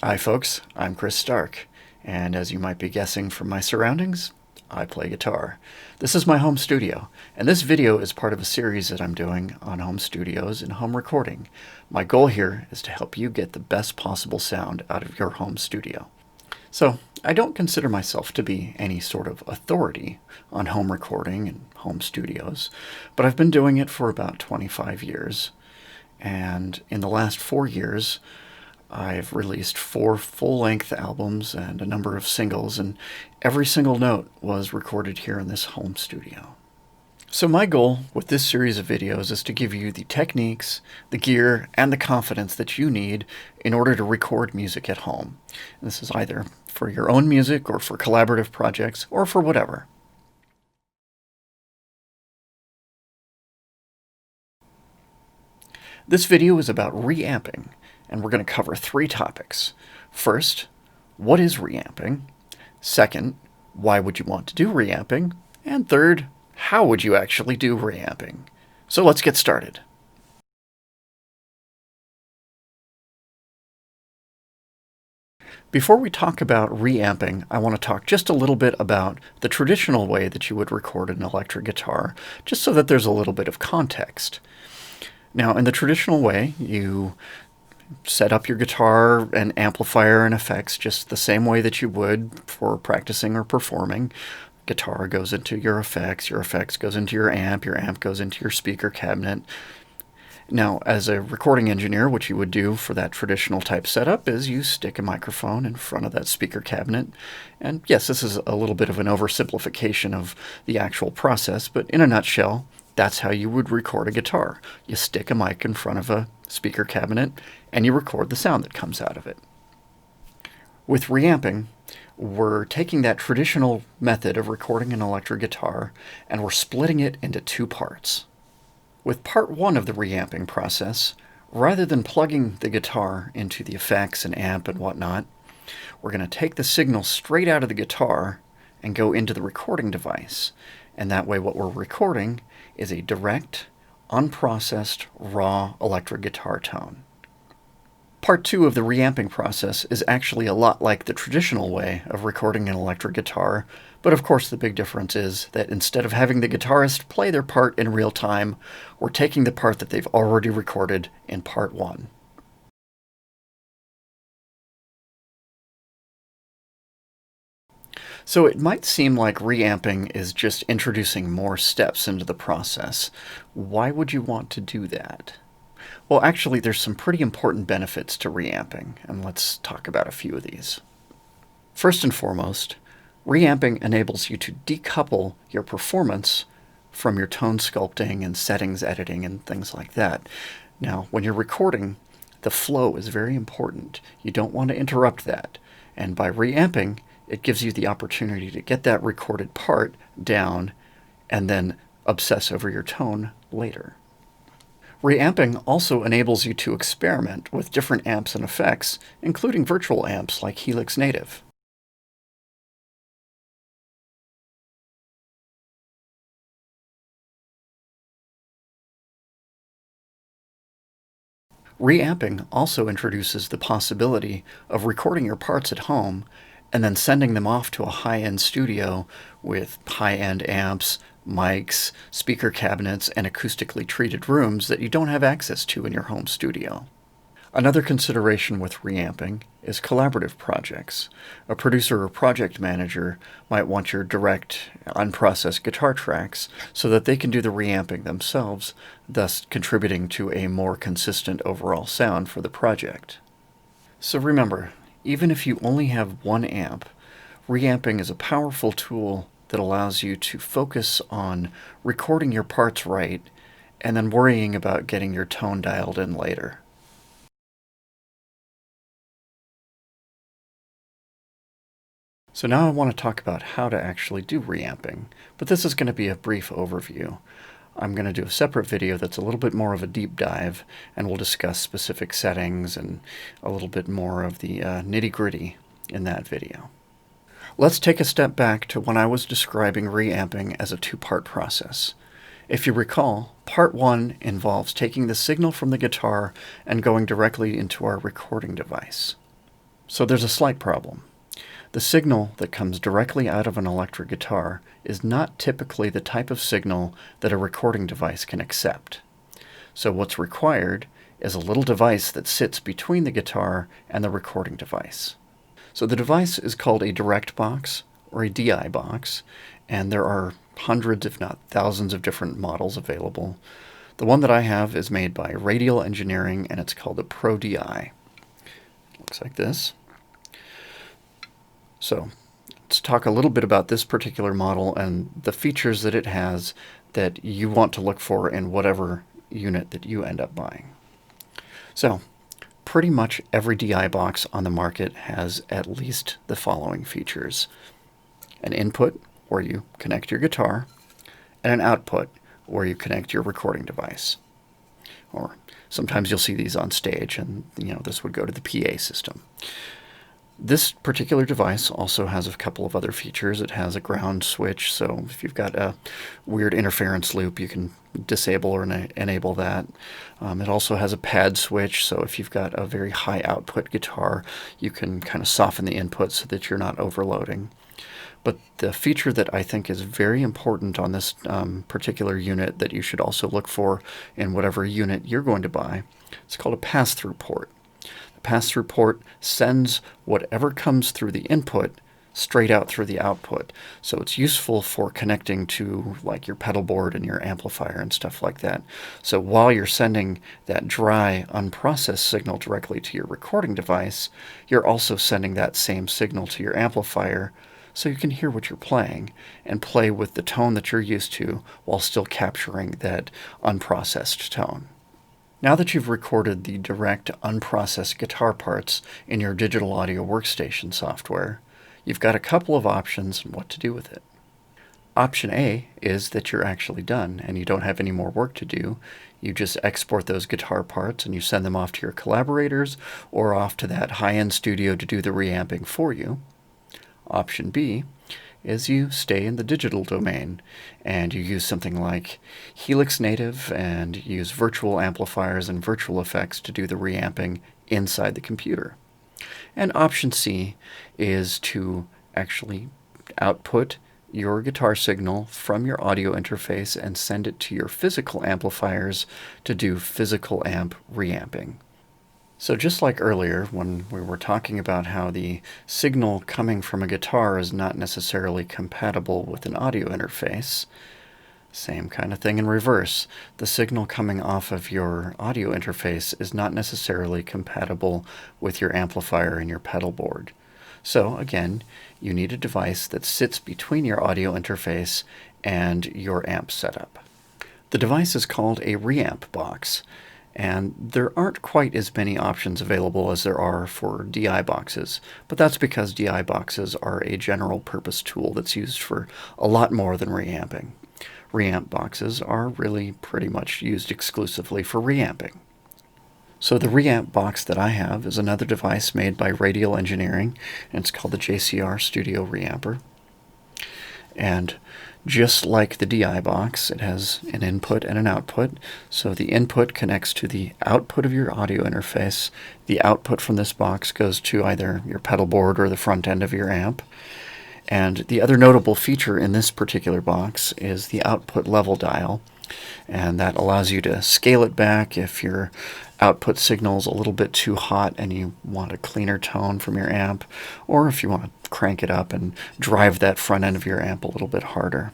Hi folks, I'm Chris Stark, and as you might be guessing from my surroundings, I play guitar. This is my home studio, and this video is part of a series that I'm doing on home studios and home recording. My goal here is to help you get the best possible sound out of your home studio. So, I don't consider myself to be any sort of authority on home recording and home studios, but I've been doing it for about 25 years, and in the last 4 years, I've released 4 full-length albums and a number of singles, and every single note was recorded here in this home studio. So my goal with this series of videos is to give you the techniques, the gear, and the confidence that you need in order to record music at home. And this is either for your own music or for collaborative projects or for whatever. This video is about reamping, and we're going to cover 3 topics. First, what is reamping? Second, why would you want to do reamping? And third, how would you actually do reamping? So let's get started. Before we talk about reamping, I want to talk just a little bit about the traditional way that you would record an electric guitar, just so that there's a little bit of context. Now, in the traditional way, you set up your guitar and amplifier and effects just the same way that you would for practicing or performing. Guitar goes into your effects goes into your amp goes into your speaker cabinet. Now, as a recording engineer, what you would do for that traditional type setup is you stick a microphone in front of that speaker cabinet. And yes, this is a little bit of an oversimplification of the actual process, but in a nutshell, that's how you would record a guitar. You stick a mic in front of a speaker cabinet, and you record the sound that comes out of it. With reamping, we're taking that traditional method of recording an electric guitar, and we're splitting it into 2 parts. With part 1 of the reamping process, rather than plugging the guitar into the effects and amp and whatnot, we're going to take the signal straight out of the guitar and go into the recording device. And that way what we're recording is a direct, unprocessed, raw electric guitar tone. Part 2 of the reamping process is actually a lot like the traditional way of recording an electric guitar, but of course the big difference is that instead of having the guitarist play their part in real time, we're taking the part that they've already recorded in part 1. So it might seem like reamping is just introducing more steps into the process. Why would you want to do that? Well, actually, there's some pretty important benefits to reamping, and let's talk about a few of these. First and foremost, reamping enables you to decouple your performance from your tone sculpting and settings editing and things like that. Now, when you're recording, the flow is very important. You don't want to interrupt that, and by reamping, it gives you the opportunity to get that recorded part down and then obsess over your tone later. Reamping also enables you to experiment with different amps and effects, including virtual amps like Helix Native. Reamping also introduces the possibility of recording your parts at home and then sending them off to a high-end studio with high-end amps, mics, speaker cabinets, and acoustically treated rooms that you don't have access to in your home studio. Another consideration with reamping is collaborative projects. A producer or project manager might want your direct, unprocessed guitar tracks so that they can do the reamping themselves, thus contributing to a more consistent overall sound for the project. So remember, even if you only have 1 amp, reamping is a powerful tool that allows you to focus on recording your parts right and then worrying about getting your tone dialed in later. So now I want to talk about how to actually do reamping, but this is going to be a brief overview. I'm going to do a separate video that's a little bit more of a deep dive, and we'll discuss specific settings and a little bit more of the nitty-gritty in that video. Let's take a step back to when I was describing reamping as a 2-part process. If you recall, part 1 involves taking the signal from the guitar and going directly into our recording device. So there's a slight problem. The signal that comes directly out of an electric guitar is not typically the type of signal that a recording device can accept. So what's required is a little device that sits between the guitar and the recording device. So the device is called a direct box or a DI box, and there are hundreds, if not thousands, of different models available. The one that I have is made by Radial Engineering, and it's called the Pro DI. It looks like this. So let's talk a little bit about this particular model and the features that it has that you want to look for in whatever unit that you end up buying. So pretty much every DI box on the market has at least the following features: an input where you connect your guitar, and an output where you connect your recording device. Or sometimes you'll see these on stage, and this would go to the PA system. This particular device also has a couple of other features. It has a ground switch, so if you've got a weird interference loop, you can disable or enable that. It also has a pad switch, so if you've got a very high output guitar, you can kind of soften the input so that you're not overloading. But the feature that I think is very important on this particular unit that you should also look for in whatever unit you're going to buy, it's called a pass-through port. Pass-through port sends whatever comes through the input straight out through the output. So it's useful for connecting to like your pedal board and your amplifier and stuff like that. So while you're sending that dry, unprocessed signal directly to your recording device, you're also sending that same signal to your amplifier so you can hear what you're playing and play with the tone that you're used to while still capturing that unprocessed tone. Now that you've recorded the direct, unprocessed guitar parts in your digital audio workstation software, you've got a couple of options on what to do with it. Option A is that you're actually done and you don't have any more work to do. You just export those guitar parts and you send them off to your collaborators or off to that high-end studio to do the reamping for you. Option B is you stay in the digital domain and you use something like Helix Native and use virtual amplifiers and virtual effects to do the reamping inside the computer. And option C is to actually output your guitar signal from your audio interface and send it to your physical amplifiers to do physical amp reamping. So just like earlier when we were talking about how the signal coming from a guitar is not necessarily compatible with an audio interface, same kind of thing in reverse. The signal coming off of your audio interface is not necessarily compatible with your amplifier and your pedal board. So again, you need a device that sits between your audio interface and your amp setup. The device is called a Reamp box. And there aren't quite as many options available as there are for DI boxes, but that's because DI boxes are a general purpose tool that's used for a lot more than reamping. Reamp boxes are really pretty much used exclusively for reamping. So the Reamp box that I have is another device made by Radial Engineering, and it's called the JCR Studio Reamper. And just like the DI box, it has an input and an output. So the input connects to the output of your audio interface. The output from this box goes to either your pedal board or the front end of your amp. And the other notable feature in this particular box is the output level dial. And that allows you to scale it back if your output signal is a little bit too hot and you want a cleaner tone from your amp, or if you want to crank it up and drive that front end of your amp a little bit harder.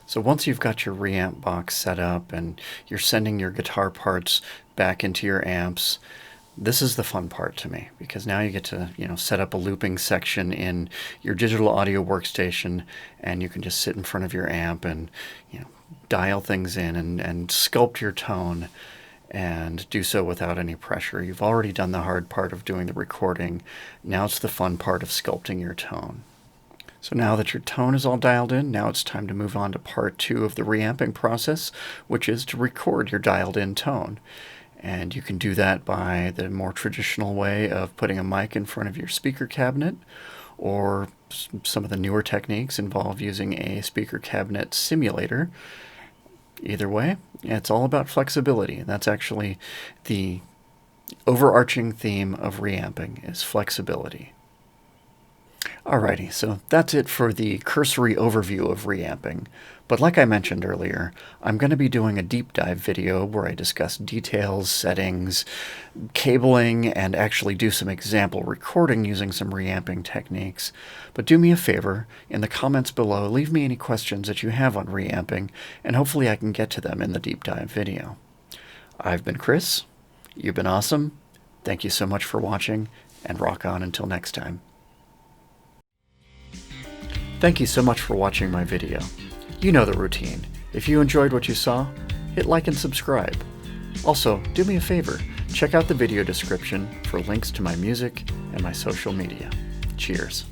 So once you've got your Reamp box set up and you're sending your guitar parts back into your amps, this is the fun part to me, because now you get to set up a looping section in your digital audio workstation, and you can just sit in front of your amp and dial things in and sculpt your tone, and do so without any pressure. You've already done the hard part of doing the recording. Now it's the fun part of sculpting your tone. So now that your tone is all dialed in, now it's time to move on to part 2 of the reamping process, which is to record your dialed in tone. And you can do that by the more traditional way of putting a mic in front of your speaker cabinet, or some of the newer techniques involve using a speaker cabinet simulator. Either way, it's all about flexibility. That's actually the overarching theme of reamping is flexibility. Alrighty, so that's it for the cursory overview of reamping. But like I mentioned earlier, I'm going to be doing a deep dive video where I discuss details, settings, cabling, and actually do some example recording using some reamping techniques. But do me a favor, in the comments below, leave me any questions that you have on reamping, and hopefully I can get to them in the deep dive video. I've been Chris. You've been awesome. Thank you so much for watching, and rock on until next time. Thank you so much for watching my video. You know the routine. If you enjoyed what you saw, hit like and subscribe. Also, do me a favor, check out the video description for links to my music and my social media. Cheers.